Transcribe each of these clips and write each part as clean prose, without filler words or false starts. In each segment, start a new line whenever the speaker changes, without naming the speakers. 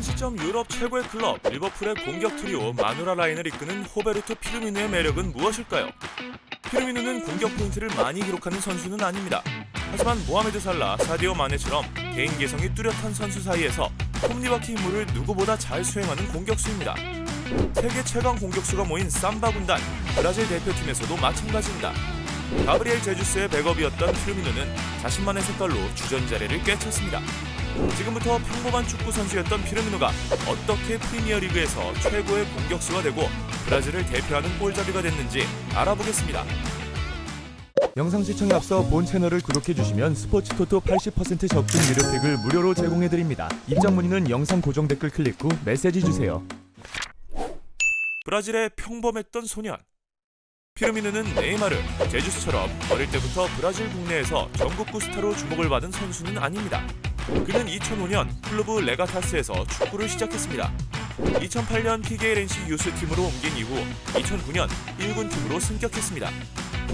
현 시점 유럽 최고의 클럽 리버풀의 공격 트리오 마누라 라인을 이끄는 호베르토 피르미누의 매력은 무엇일까요? 피르미누는 공격 포인트를 많이 기록하는 선수는 아닙니다. 하지만 모하메드 살라, 사디오 마네처럼 개인 개성이 뚜렷한 선수 사이에서 톱니바퀴 임무를 누구보다 잘 수행하는 공격수입니다. 세계 최강 공격수가 모인 삼바 군단, 브라질 대표팀에서도 마찬가지입니다. 가브리엘 제주스의 백업이었던 피르미누는 자신만의 색깔로 주전자리를 꿰찼습니다. 지금부터 평범한 축구 선수였던 피르미누가 어떻게 프리미어리그에서 최고의 공격수가 되고 브라질을 대표하는 골잡이가 됐는지 알아보겠습니다.
영상 시청에 앞서 본 채널을 구독해주시면 스포츠토토 80% 적중 유료팩을 무료로 제공해드립니다. 입장 문의는 영상 고정 댓글 클릭 후 메시지 주세요.
브라질의 평범했던 소년 피르미누는 네이마르, 제주스처럼 어릴 때부터 브라질 국내에서 전국구 스타로 주목을 받은 선수는 아닙니다. 그는 2005년 클루브 레가타스에서 축구를 시작했습니다. 2008년 피게이렌시 유스팀으로 옮긴 이후 2009년 1군 팀으로 승격했습니다.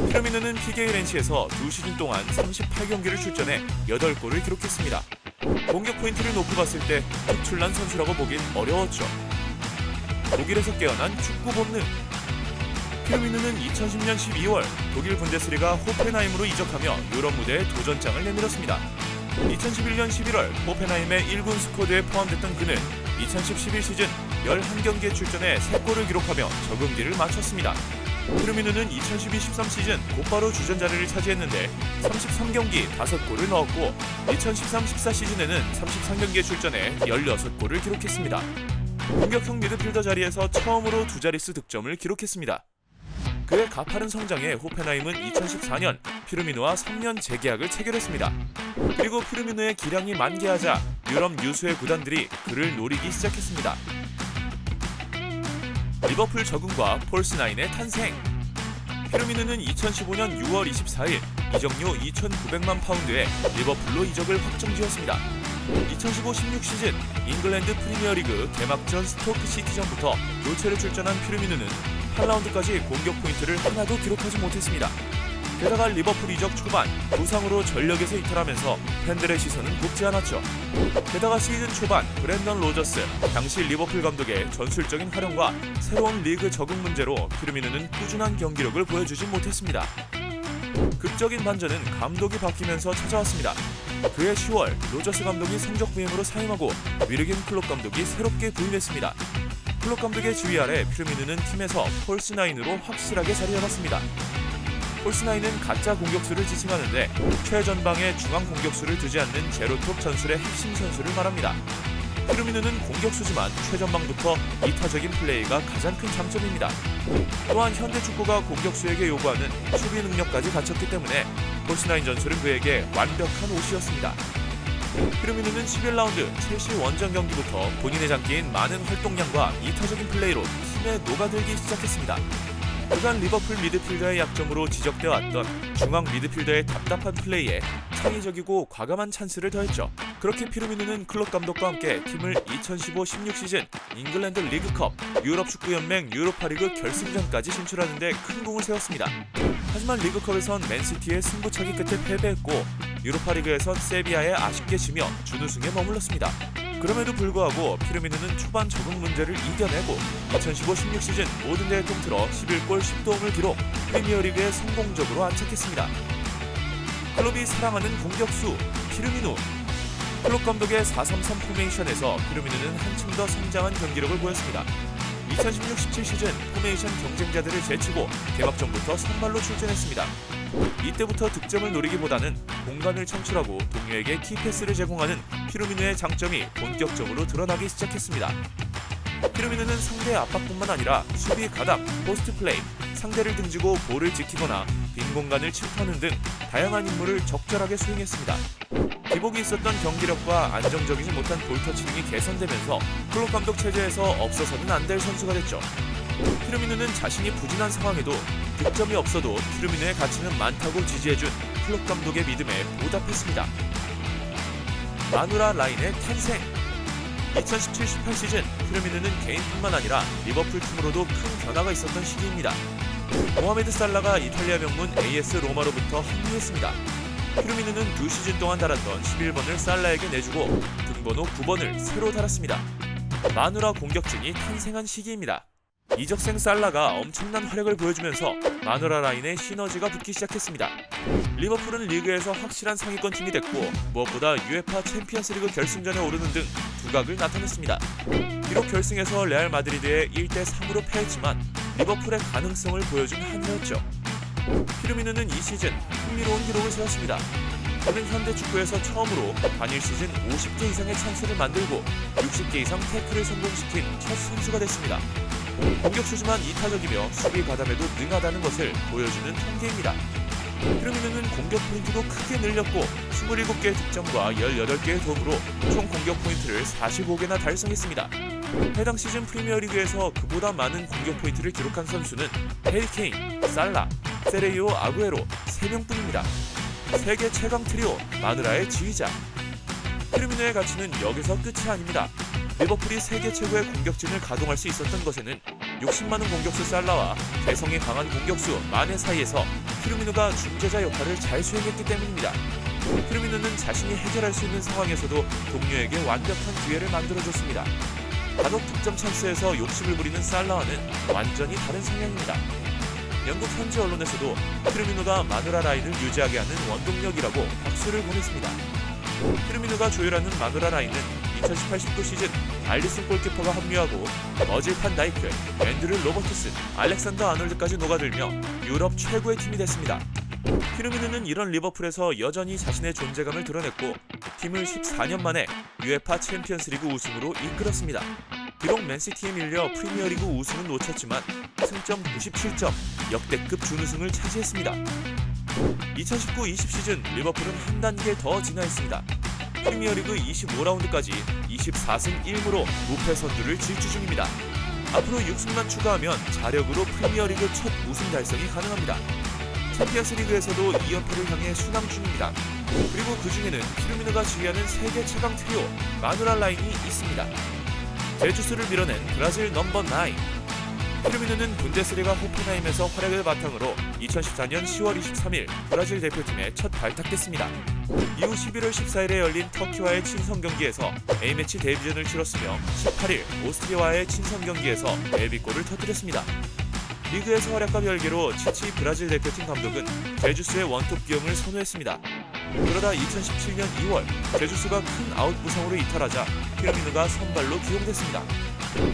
피르미누는 피게이렌시에서 2시즌 동안 38경기를 출전해 8골을 기록했습니다. 공격 포인트를 놓고 봤을 때 특출난 선수라고 보긴 어려웠죠. 독일에서 깨어난 축구 본능. 피르미누는 2010년 12월 독일 분데스리가 호펜하임으로 이적하며 유럽 무대에 도전장을 내밀었습니다. 2011년 11월 호펜하임의 1군 스쿼드에 포함됐던 그는 2010-11 시즌 11경기에 출전해 3골을 기록하며 적응기를 마쳤습니다. 피르미누는 2012-13 시즌 곧바로 주전자리를 차지했는데 33경기 5골을 넣었고 2013-14 시즌에는 33경기에 출전해 16골을 기록했습니다. 공격형 미드필더 자리에서 처음으로 두 자릿수 득점을 기록했습니다. 그의 가파른 성장에 호펜하임은 2014년 피르미누와 3년 재계약을 체결했습니다. 그리고 피르미누의 기량이 만개하자 유럽 유수의 구단들이 그를 노리기 시작했습니다. 리버풀 적응과 폴스나인의 탄생. 피르미누는 2015년 6월 24일 이적료 2,900만 파운드에 리버풀로 이적을 확정지었습니다. 2015-16 시즌 잉글랜드 프리미어리그 개막전 스토크 시티전부터 교체를 출전한 피르미누는 8라운드까지 공격 포인트를 하나도 기록하지 못했습니다. 게다가 리버풀 이적 초반 부상으로 전력에서 이탈하면서 팬들의 시선은 곱지 않았죠. 게다가 시즌 초반 브랜던 로저스 당시 리버풀 감독의 전술적인 활용과 새로운 리그 적응 문제로 피르미누는 꾸준한 경기력을 보여주지 못했습니다. 극적인 반전은 감독이 바뀌면서 찾아왔습니다. 그해 10월 로저스 감독이 성적 부임으로 사임하고 위르겐 클롭 감독이 새롭게 부임했습니다. 클롭 감독의 지휘 아래 피르미누는 팀에서 폴스나인으로 확실하게 자리 잡았습니다. 폴스나인은 가짜 공격수를 지칭하는데 최전방에 중앙 공격수를 두지 않는 제로톱 전술의 핵심 선수를 말합니다. 피르미누는 공격수지만 최전방부터 이타적인 플레이가 가장 큰 장점입니다. 또한 현대 축구가 공격수에게 요구하는 수비 능력까지 갖췄기 때문에 폴스나인 전술은 그에게 완벽한 옷이었습니다. 피르미누는 11라운드 첼시 원정 경기부터 본인의 장기인 많은 활동량과 이타적인 플레이로 팀에 녹아들기 시작했습니다. 그간 리버풀 미드필더의 약점으로 지적되어 왔던 중앙 미드필더의 답답한 플레이에 창의적이고 과감한 찬스를 더했죠. 그렇게 피르미누는 클롭 감독과 함께 팀을 2015-16 시즌 잉글랜드 리그컵, 유럽축구연맹 유로파리그 결승전까지 진출하는 데 큰 공을 세웠습니다. 하지만 리그컵에선 맨시티의 승부차기 끝에 패배했고 유로파리그에선 세비야에 아쉽게 지며 준우승에 머물렀습니다. 그럼에도 불구하고 피르미누는 초반 적응 문제를 이겨내고 2015-16 시즌 모든 대회 통틀어 11골 10도움을 기록, 프리미어리그에 성공적으로 안착했습니다. 클롭이 사랑하는 공격수 피르미누. 클롭 감독의 4-3-3 포메이션에서 피르미누는 한층 더 성장한 경기력을 보였습니다. 2016-17 시즌 포메이션 경쟁자들을 제치고 개막전부터 선발로 출전했습니다. 이때부터 득점을 노리기보다는 공간을 창출하고 동료에게 키패스를 제공하는 피르미누의 장점이 본격적으로 드러나기 시작했습니다. 피르미누는 상대의 압박뿐만 아니라 수비 가담, 포스트 플레이, 상대를 등지고 볼을 지키거나 빈 공간을 침투하는 등 다양한 임무를 적절하게 수행했습니다. 기복이 있었던 경기력과 안정적이지 못한 볼터치 등이 개선되면서 클롭 감독 체제에서 없어서는 안 될 선수가 됐죠. 피르미누는 자신이 부진한 상황에도 득점이 없어도 피르미누의 가치는 많다고 지지해준 클롭 감독의 믿음에 보답했습니다. 마누라 라인의 탄생. 2017-18 시즌 피르미누는 개인뿐만 아니라 리버풀 팀으로도 큰 변화가 있었던 시기입니다. 모하메드 살라가 이탈리아 명문 AS 로마로부터 합류했습니다. 피르미누는 2시즌 동안 달았던 11번을 살라에게 내주고 등번호 9번을 새로 달았습니다. 마누라 공격진이 탄생한 시기입니다. 이적생 살라가 엄청난 활약을 보여주면서 마누라 라인에 시너지가 붙기 시작했습니다. 리버풀은 리그에서 확실한 상위권 팀이 됐고 무엇보다 UEFA 챔피언스리그 결승전에 오르는 등 두각을 나타냈습니다. 비록 결승에서 레알 마드리드에 1대3으로 패했지만 리버풀의 가능성을 보여준 한 해였죠. 피르미누는 이 시즌 흥미로운 기록을 세웠습니다. 그는 현대 축구에서 처음으로 단일 시즌 50개 이상의 찬스를 만들고 60개 이상 태클을 성공시킨 첫 선수가 됐습니다. 공격수지만 이타적이며 수비 가담에도 능하다는 것을 보여주는 통계입니다. 피르미누는 공격 포인트도 크게 늘렸고 27개의 득점과 18개의 도움으로 총 공격 포인트를 45개나 달성했습니다. 해당 시즌 프리미어리그에서 그보다 많은 공격 포인트를 기록한 선수는 해리 케인, 살라, 세레이오 아구에로 3명뿐입니다. 세계 최강 트리오 마누라의 지휘자. 피르미누의 가치는 여기서 끝이 아닙니다. 리버풀이 세계 최고의 공격진을 가동할 수 있었던 것에는 욕심 많은 공격수 살라와 개성이 강한 공격수 마네 사이에서 피르미누가 중재자 역할을 잘 수행했기 때문입니다. 피르미누는 자신이 해결할 수 있는 상황에서도 동료에게 완벽한 기회를 만들어줬습니다. 단독 득점 찬스에서 욕심을 부리는 살라와는 완전히 다른 성향입니다. 영국 현지 언론에서도 피르미누가 마누라 라인을 유지하게 하는 원동력이라고 박수를 보냈습니다. 피르미누가 조율하는 마누라 라인은 2018-19 시즌 알리슨 골키퍼가 합류하고 머질 판 다이크, 앤드류 로버트슨, 알렉산더 아놀드까지 녹아들며 유럽 최고의 팀이 됐습니다. 피르미누는 이런 리버풀에서 여전히 자신의 존재감을 드러냈고 팀을 14년 만에 UEFA 챔피언스리그 우승으로 이끌었습니다. 비록 맨시티에 밀려 프리미어리그 우승은 놓쳤지만 승점 97점, 역대급 준우승을 차지했습니다. 2019-20 시즌 리버풀은 한 단계 더 진화했습니다. 프리미어리그 25라운드까지 24승 1무로 무패 선두를 질주 중입니다. 앞으로 6승만 추가하면 자력으로 프리미어리그 첫 우승 달성이 가능합니다. 챔피언스리그에서도 2연패를 향해 순항 중입니다. 그리고 그 중에는 피르미누가 지휘하는 세계 최강 트리오 마누라 라인이 있습니다. 제주스를 밀어낸 브라질 넘버 9. 피르미누는 분데스리가 호펜하임에서 활약을 바탕으로 2014년 10월 23일 브라질 대표팀에 첫 발탁됐습니다. 이후 11월 14일에 열린 터키와의 친선 경기에서 A매치 데뷔전을 치렀으며 18일 오스트리아와의 친선 경기에서 데뷔골을 터뜨렸습니다. 리그에서 활약과 별개로 치치 브라질 대표팀 감독은 제주스의 원톱 기용을 선호했습니다. 그러다 2017년 2월 제주스가 큰 아웃 부상으로 이탈하자 피르미누가 선발로 기용됐습니다.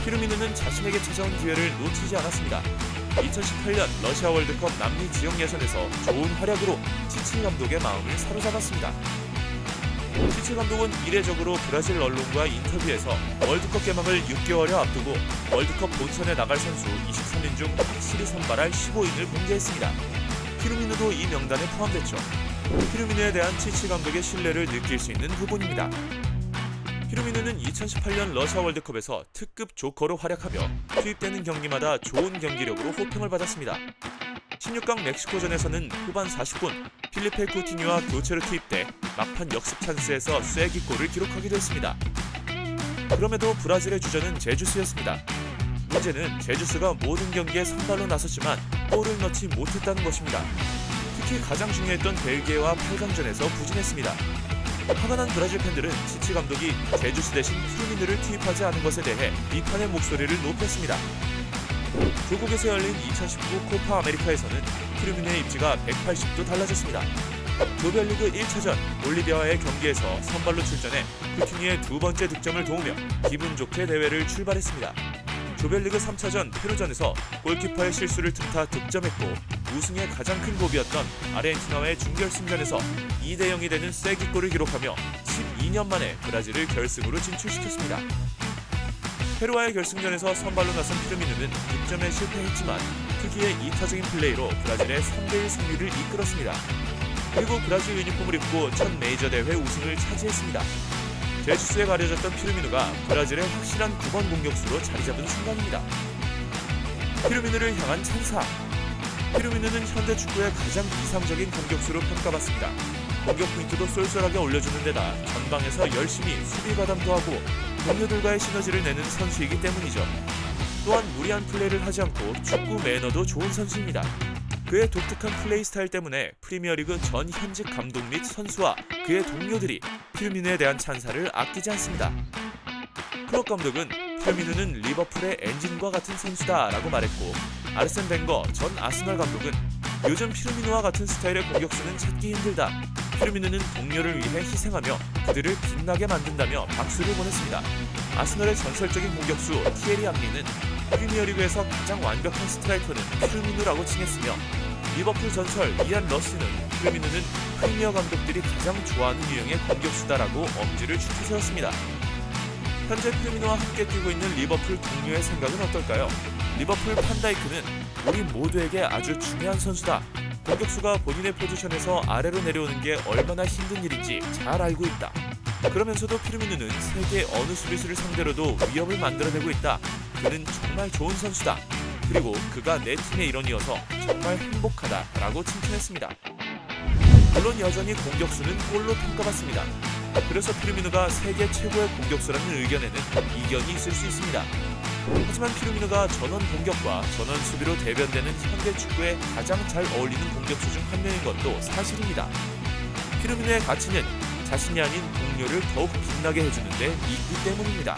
피르미누는 자신에게 찾아온 기회를 놓치지 않았습니다. 2018년 러시아 월드컵 남미 지역 예선에서 좋은 활약으로 치치 감독의 마음을 사로잡았습니다. 치치 감독은 이례적으로 브라질 언론과 인터뷰에서 월드컵 개막을 6개월여 앞두고 월드컵 본선에 나갈 선수 23인 중 확실히 선발할 15인을 공개했습니다. 피르미누도 이 명단에 포함됐죠. 피르미누에 대한 치치 감독의 신뢰를 느낄 수 있는 부분입니다. 피르미누는 2018년 러시아 월드컵에서 특급 조커로 활약하며 투입되는 경기마다 좋은 경기력으로 호평을 받았습니다. 16강 멕시코전에서는 후반 40분 필리페 쿠티뉴와 교체로 투입돼 막판 역습 찬스에서 쐐기골을 기록하기도 했습니다. 그럼에도 브라질의 주전은 제주스였습니다. 문제는 제주스가 모든 경기에 선발로 나섰지만 골을 넣지 못했다는 것입니다. 특히 가장 중요했던 벨기에와 8강전에서 부진했습니다. 화가 난 브라질 팬들은 치치 감독이 제주스 대신 피르미누를 투입하지 않은 것에 대해 비판의 목소리를 높였습니다. 조국에서 열린 2019 코파 아메리카에서는 피르미누의 입지가 180도 달라졌습니다. 조별리그 1차전 볼리비아와의 경기에서 선발로 출전해 쿠티뉴의 두 번째 득점을 도우며 기분 좋게 대회를 출발했습니다. 조별리그 3차전 페루전에서 골키퍼의 실수를 틈타 득점했고 우승의 가장 큰 고비였던 아르헨티나와의 준결승전에서 2대0이 되는 쐐기골을 기록하며 12년 만에 브라질을 결승으로 진출시켰습니다. 페루와의 결승전에서 선발로 나선 피르미누는 득점에 실패했지만 특유의 이타적인 플레이로 브라질의 3대1 승리를 이끌었습니다. 그리고 브라질 유니폼을 입고 첫 메이저 대회 우승을 차지했습니다. 제주스에 가려졌던 피르미누가 브라질의 확실한 9번 공격수로 자리잡은 순간입니다. 피르미누를 향한 찬사. 피르미누는 현대 축구의 가장 이상적인 공격수로 평가받습니다. 공격 포인트도 쏠쏠하게 올려주는 데다 전방에서 열심히 수비 가담도 하고 동료들과의 시너지를 내는 선수이기 때문이죠. 또한 무리한 플레이를 하지 않고 축구 매너도 좋은 선수입니다. 그의 독특한 플레이 스타일 때문에 프리미어리그 전 현직 감독 및 선수와 그의 동료들이 피르미누에 대한 찬사를 아끼지 않습니다. 클럽 감독은 피르미누는 리버풀의 엔진과 같은 선수다라고 말했고, 아르센 벵거 전 아스널 감독은 요즘 피르미누와 같은 스타일의 공격수는 찾기 힘들다. 피르미누는 동료를 위해 희생하며 그들을 빛나게 만든다며 박수를 보냈습니다. 아스널의 전설적인 공격수 티에리 앙리는 프리미어리그에서 가장 완벽한 스트라이커는 피르미누라고 칭했으며, 리버풀 전설 이안 러스는 피르미누는 프리미어 감독들이 가장 좋아하는 유형의 공격수다라고 엄지를 축해 세웠습니다. 현재 피르미누와 함께 뛰고 있는 리버풀 동료의 생각은 어떨까요? 리버풀 판다이크는 우리 모두에게 아주 중요한 선수다. 공격수가 본인의 포지션에서 아래로 내려오는 게 얼마나 힘든 일인지 잘 알고 있다. 그러면서도 피르미누는 세계 어느 수비수를 상대로도 위협을 만들어내고 있다. 그는 정말 좋은 선수다. 그리고 그가 내 팀의 일원이어서 정말 행복하다라고 칭찬했습니다. 물론 여전히 공격수는 골로 평가받습니다. 그래서 피르미누가 세계 최고의 공격수라는 의견에는 이견이 있을 수 있습니다. 하지만 피르미누가 전원 공격과 전원 수비로 대변되는 현대 축구에 가장 잘 어울리는 공격수 중 한 명인 것도 사실입니다. 피르미누의 가치는 자신이 아닌 동료를 더욱 빛나게 해주는 데 있기 때문입니다.